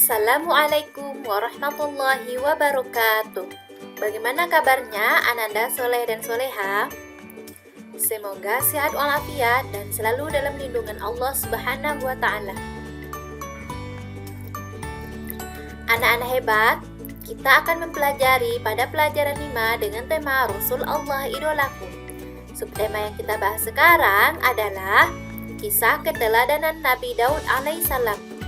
Assalamualaikum warahmatullahi wabarakatuh. Bagaimana kabarnya Ananda Soleh dan Soleha? Semoga sehat walafiat dan selalu dalam lindungan Allah Subhanahu wa Ta'ala. Anak-anak hebat, kita akan mempelajari pada pelajaran 5 dengan tema Rasul Allah Idolaku. Subtema yang kita bahas sekarang adalah kisah keteladanan Nabi Daud alaihissalam.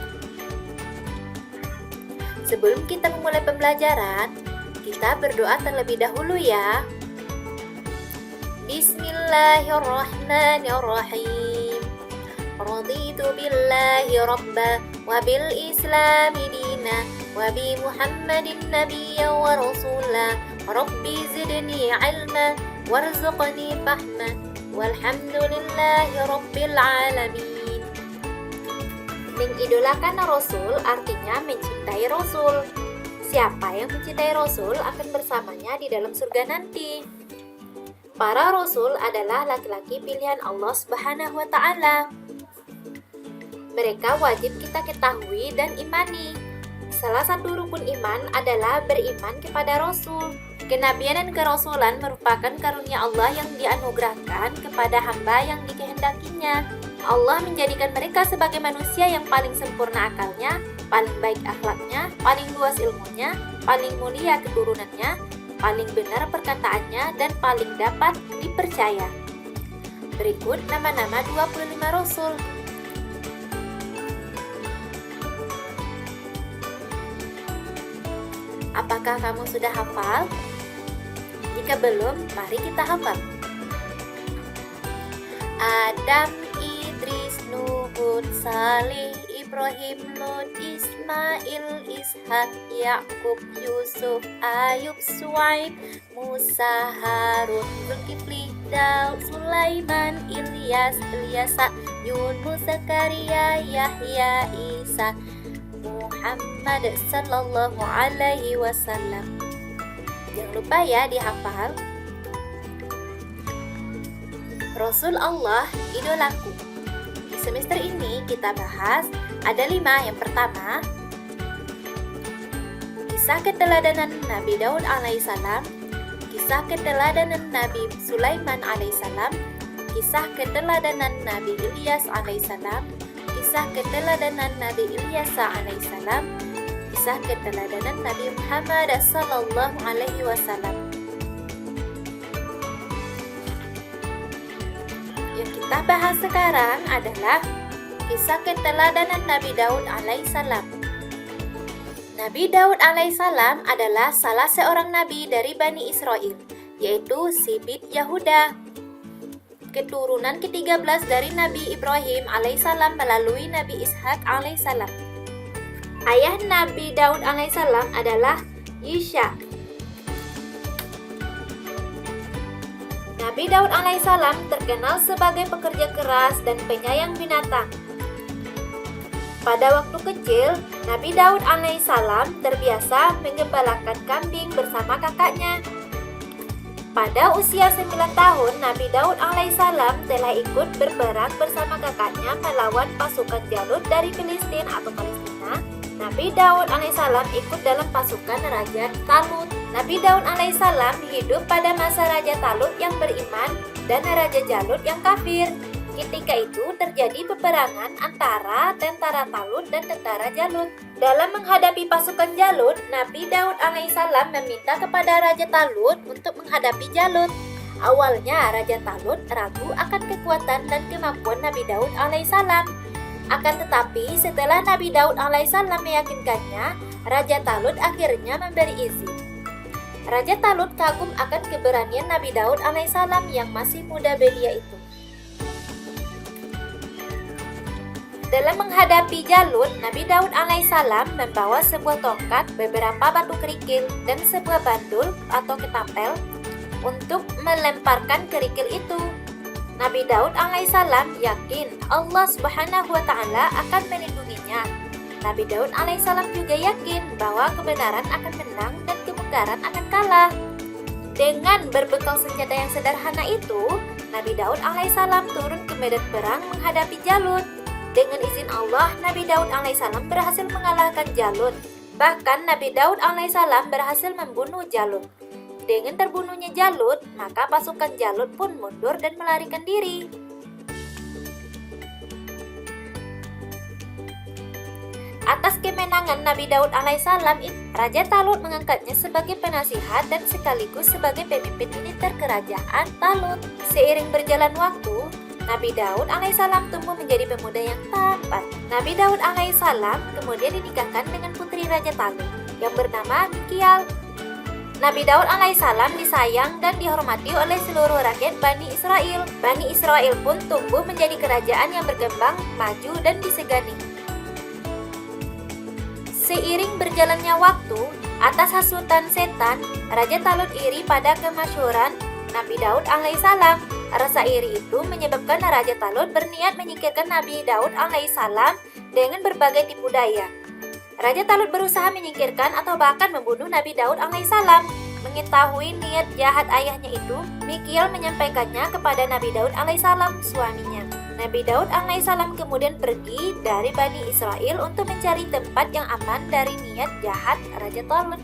Sebelum kita memulai pembelajaran, kita berdoa terlebih dahulu ya. Bismillahirrahmanirrahim. Raditu billahi rabba wa bil islami dina wa bi Muhammadin nabiyya wa rasula. Rabbi zidni ilma warzuqni fahma walhamdulillahi rabbil alamin. Mengidolakan Rasul artinya mencintai Rasul. Siapa yang mencintai Rasul akan bersamanya di dalam surga nanti. Para Rasul adalah laki-laki pilihan Allah Subhanahu wa Ta'ala. Mereka wajib kita ketahui dan imani. Salah satu rukun iman adalah beriman kepada Rasul. Kenabian dan kerasulan merupakan karunia Allah yang dianugerahkan kepada hamba yang dikehendakinya. Allah menjadikan mereka sebagai manusia yang paling sempurna akalnya, paling baik akhlaknya, paling luas ilmunya, paling mulia keturunannya, paling benar perkataannya, dan paling dapat dipercaya. Berikut nama-nama 25 Rasul. Apakah kamu sudah hafal? Jika belum, mari kita hafal. Adam, Idris, Nuh, Salih, Ibrahim, Lut, Ismail, Ishak, Yakub, Yusuf, Ayub, Suaib, Musa, Harun, Zulkifli, Daud, Sulaiman, Ilyas, Ilyasa, Yunus, Zakaria, Yahya, Isa, Muhammad sallallahu alaihi wasallam. Jangan lupa ya dihafal. Rasul Allah idolaku. Di semester ini kita bahas ada 5. Yang pertama, kisah keteladanan Nabi Daud alaihissalam, kisah keteladanan Nabi Sulaiman alaihissalam, kisah keteladanan Nabi Ilyas alaihissalam, kisah keteladanan Nabi Ilyasa alaihissalam, kisah keteladanan Nabi Muhammad sallallahu alaihi wasallam. Yang kita bahas sekarang adalah kisah keteladanan Nabi Daud alaihissalam. Nabi Daud alaihissalam adalah salah seorang nabi dari Bani Israel, yaitu Sibit Yahuda. Keturunan ke-13 dari Nabi Ibrahim alaihissalam melalui Nabi Ishak alaihissalam. Ayah Nabi Daud alaihissalam adalah Yisha. Nabi Daud alaihissalam terkenal sebagai pekerja keras dan penyayang binatang. Pada waktu kecil, Nabi Daud alaihissalam terbiasa menggembalakan kambing bersama kakaknya. Pada usia 9 tahun, Nabi Daud alaihissalam telah ikut berperang bersama kakaknya melawan pasukan Jalut dari Filistin atau Palestina. Nabi Daud alaihissalam ikut dalam pasukan Raja Talut. Nabi Daud alaihissalam hidup pada masa Raja Talut yang beriman dan Raja Jalut yang kafir. Ketika itu terjadi peperangan antara tentara Talut dan tentara Jalut. Dalam menghadapi pasukan Jalut, Nabi Daud alaihissalam meminta kepada Raja Talut untuk menghadapi Jalut. Awalnya Raja Talut ragu akan kekuatan dan kemampuan Nabi Daud alaihissalam. Akan tetapi setelah Nabi Daud alaihissalam meyakinkannya, Raja Talut akhirnya memberi izin. Raja Talut kagum akan keberanian Nabi Daud alaihissalam yang masih muda belia itu. Dalam menghadapi Jalut, Nabi Daud alaihissalam membawa sebuah tongkat, beberapa batu kerikil, dan sebuah bandul atau ketapel untuk melemparkan kerikil itu. Nabi Daud alaihissalam yakin Allah Subhanahu wa Ta'ala akan melindunginya. Nabi Daud alaihissalam juga yakin bahwa kebenaran akan menang dan kemungkaran akan kalah. Dengan berbekal senjata yang sederhana itu, Nabi Daud alaihissalam turun ke medan perang menghadapi Jalut. Dengan izin Allah, Nabi Daud alaihissalam berhasil mengalahkan Jalut. Bahkan Nabi Daud alaihissalam berhasil membunuh Jalut. Dengan terbunuhnya Jalut, maka pasukan Jalut pun mundur dan melarikan diri. Atas kemenangan Nabi Daud alaihissalam, Raja Talut mengangkatnya sebagai penasihat dan sekaligus sebagai pemimpin militer kerajaan Talut. Seiring berjalan waktu, Nabi Daud alaihissalam tumbuh menjadi pemuda yang tampan. Nabi Daud alaihissalam kemudian dinikahkan dengan putri Raja Talut yang bernama Mikial. Nabi Daud alaihissalam disayang dan dihormati oleh seluruh rakyat Bani Israel. Bani Israel pun tumbuh menjadi kerajaan yang berkembang, maju, dan disegani. Seiring berjalannya waktu, atas hasutan setan, Raja Talut iri pada kemasyhuran Nabi Daud alaihissalam. Rasa iri itu menyebabkan Raja Talut berniat menyingkirkan Nabi Daud alaihissalam dengan berbagai tipu daya. Raja Talut berusaha menyingkirkan atau bahkan membunuh Nabi Daud alaihissalam. Mengetahui niat jahat ayahnya itu, Mikial menyampaikannya kepada Nabi Daud alaihissalam, suaminya. Nabi Daud alaihissalam kemudian pergi dari Bani Israel untuk mencari tempat yang aman dari niat jahat Raja Talut.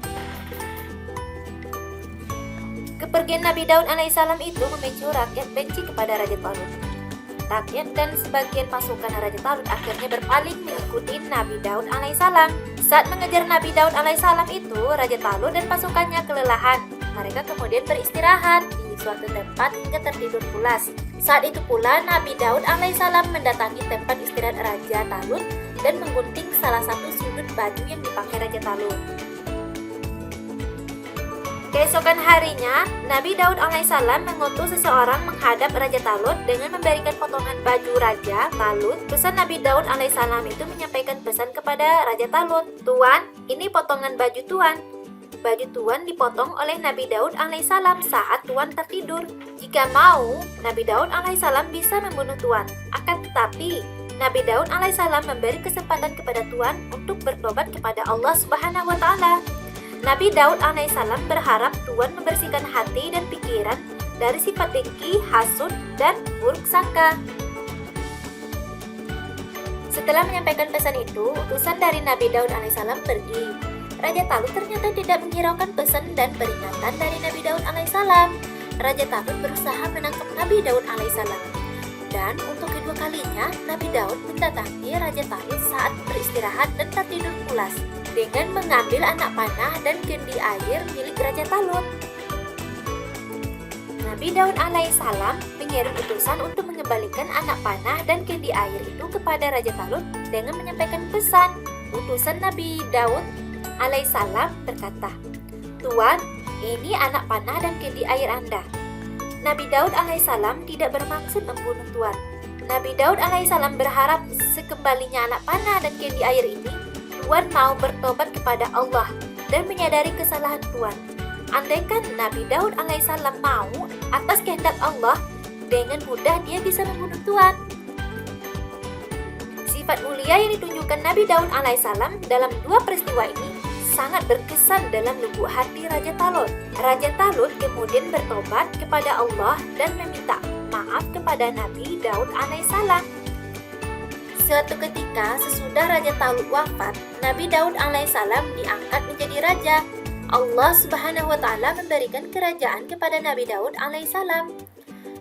Kepergian Nabi Daud alaihissalam itu memicu rakyat benci kepada Raja Talut. Rakyat dan sebagian pasukan Raja Talut akhirnya berpaling mengikuti Nabi Daud alaihissalam. Saat mengejar Nabi Daud alaihissalam itu, Raja Talut dan pasukannya kelelahan. Mereka kemudian beristirahat di suatu tempat hingga tertidur pulas. Saat itu pula Nabi Daud alaihissalam mendatangi tempat istirahat Raja Talut dan menggunting salah satu sudut baju yang dipakai Raja Talut. Keesokan harinya, Nabi Daud alaihissalam mengutus seseorang menghadap Raja Talut dengan memberikan potongan baju Raja Talut. Pesan Nabi Daud alaihissalam itu menyampaikan pesan kepada Raja Talut, "Tuan, ini potongan baju Tuan." Baju Tuan dipotong oleh Nabi Daud alaihissalam saat Tuan tertidur. Jika mau, Nabi Daud alaihissalam bisa membunuh Tuan. Akan tetapi, Nabi Daud alaihissalam memberi kesempatan kepada Tuan untuk bertobat kepada Allah Subhanahu wa Ta'ala. Nabi Daud alaihissalam berharap Tuhan membersihkan hati dan pikiran dari sifat dengki, hasud, dan buruk sangka. Setelah menyampaikan pesan itu, utusan dari Nabi Daud alaihissalam pergi. Raja Talut ternyata tidak menghiraukan pesan dan peringatan dari Nabi Daud alaihissalam. Raja Talut berusaha menangkap Nabi Daud alaihissalam. Dan untuk kedua kalinya, Nabi Daud mendatangi Raja Talut saat beristirahat dan tertidur pulas dengan mengambil anak panah dan kendi air milik Raja Talut. Nabi Daud alaihissalam mengirim utusan untuk mengembalikan anak panah dan kendi air itu kepada Raja Talut dengan menyampaikan pesan. Utusan Nabi Daud alaihissalam berkata, "Tuan, ini anak panah dan kendi air Anda." Nabi Daud alaihissalam tidak bermaksud membunuh Tuan. Nabi Daud alaihissalam berharap sekembalinya anak panah dan kendi air ini, Tuan mau bertobat kepada Allah dan menyadari kesalahan Tuan. Andaikan Nabi Daud alaihissalam mau atas kehendak Allah, dengan mudah dia bisa membunuh Tuan. Sifat mulia yang ditunjukkan Nabi Daud alaihissalam dalam dua peristiwa ini sangat berkesan dalam lubuk hati Raja Talut. Raja Talut kemudian bertobat kepada Allah dan meminta maaf kepada Nabi Daud alaihissalam. Suatu ketika sesudah Raja Talut wafat, Nabi Daud alaihissalam diangkat menjadi raja. Allah Subhanahu wa Ta'ala memberikan kerajaan kepada Nabi Daud alaihissalam.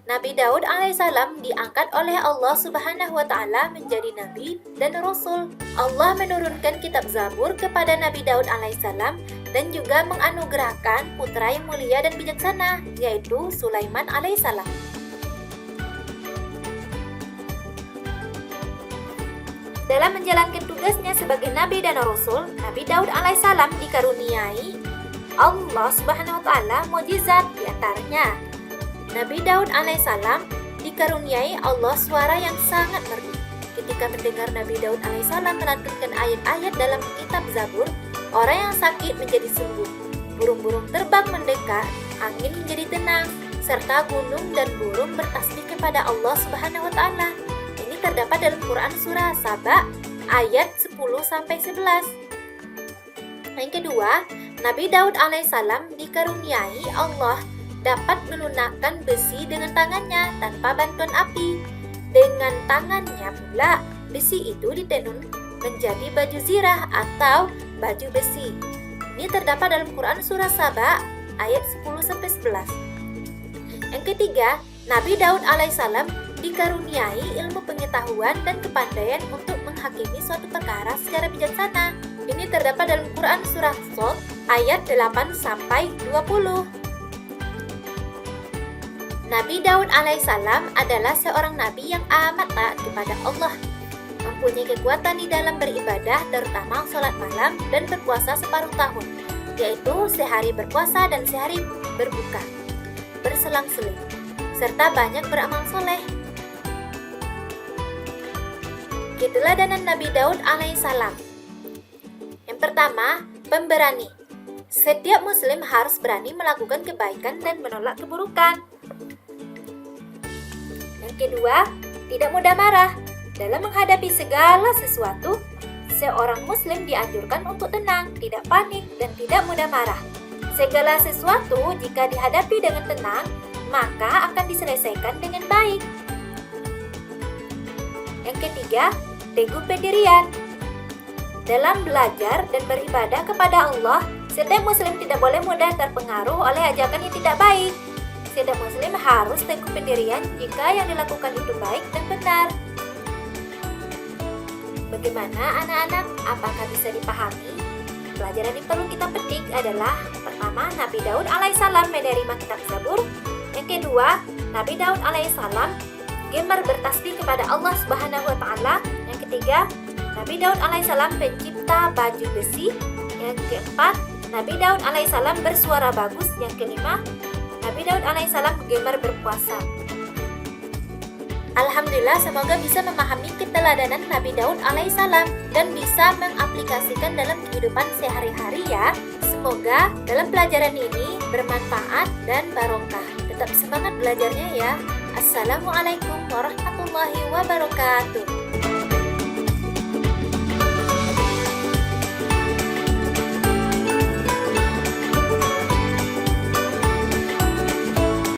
Nabi Daud alaihissalam diangkat oleh Allah Subhanahu wa Ta'ala menjadi nabi dan rasul. Allah menurunkan kitab Zabur kepada Nabi Daud alaihissalam dan juga menganugerahkan putra yang mulia dan bijaksana, yaitu Sulaiman alaihissalam. Dalam menjalankan tugasnya sebagai nabi dan rasul, Nabi Daud alaihissalam dikaruniai Allah Subhanahu wa Ta'ala mukjizat. Di antaranya, Nabi Daud alaihissalam dikaruniai Allah suara yang sangat merdu. Ketika mendengar Nabi Daud alaihissalam melantunkan ayat-ayat dalam kitab Zabur, orang yang sakit menjadi sembuh, burung-burung terbang mendekat, angin menjadi tenang, serta gunung dan burung bertasbih kepada Allah Subhanahu wa Ta'ala. Ini terdapat dalam Quran surah Saba ayat 10-11. Yang kedua, Nabi Daud alaihissalam dikaruniai Allah dapat melunakkan besi dengan tangannya tanpa bantuan api. Dengan tangannya pula, besi itu ditenun menjadi baju zirah atau baju besi. Ini terdapat dalam Quran surah Saba ayat 10-11. Yang ketiga, Nabi Daud alaihissalam dikaruniai ilmu pengetahuan dan kepandaian untuk menghakimi suatu perkara secara bijaksana. Ini terdapat dalam Quran surah Shad ayat 8-20. Nabi Daud alaihissalam adalah seorang nabi yang amat taat kepada Allah, mempunyai kekuatan di dalam beribadah, terutama sholat malam dan berpuasa separuh tahun, yaitu sehari berpuasa dan sehari berbuka, berselang-seling, serta banyak beramal soleh. Keteladanan Nabi Daud alaihissalam. Yang pertama, pemberani. Setiap muslim harus berani melakukan kebaikan dan menolak keburukan. Yang kedua, tidak mudah marah. Dalam menghadapi segala sesuatu, seorang muslim dianjurkan untuk tenang, tidak panik, dan tidak mudah marah. Segala sesuatu jika dihadapi dengan tenang, maka akan diselesaikan dengan baik. Yang ketiga, teguh pendirian. Dalam belajar dan beribadah kepada Allah, setiap muslim tidak boleh mudah terpengaruh oleh ajakan yang tidak baik. Setiap muslim harus teguh pendirian jika yang dilakukan itu baik dan benar. Bagaimana anak-anak? Apakah bisa dipahami? Pelajaran yang perlu kita petik adalah: pertama, Nabi Daud alaihissalam menerima kitab Zabur. Yang kedua, Nabi Daud alaihissalam gemar bertasbih kepada Allah Subhanahu wa taala. Yang ketiga, Nabi Daud alaihissalam pencipta baju besi. Yang keempat, Nabi Daud alaihissalam bersuara bagus. Yang kelima, Nabi Daud alaihissalam gemar berpuasa. Alhamdulillah, semoga bisa memahami keteladanan Nabi Daud alaihissalam dan bisa mengaplikasikan dalam kehidupan sehari-hari ya. Semoga dalam pelajaran ini bermanfaat dan barokah. Tetap semangat belajarnya ya. Assalamualaikum warahmatullahi wabarakatuh.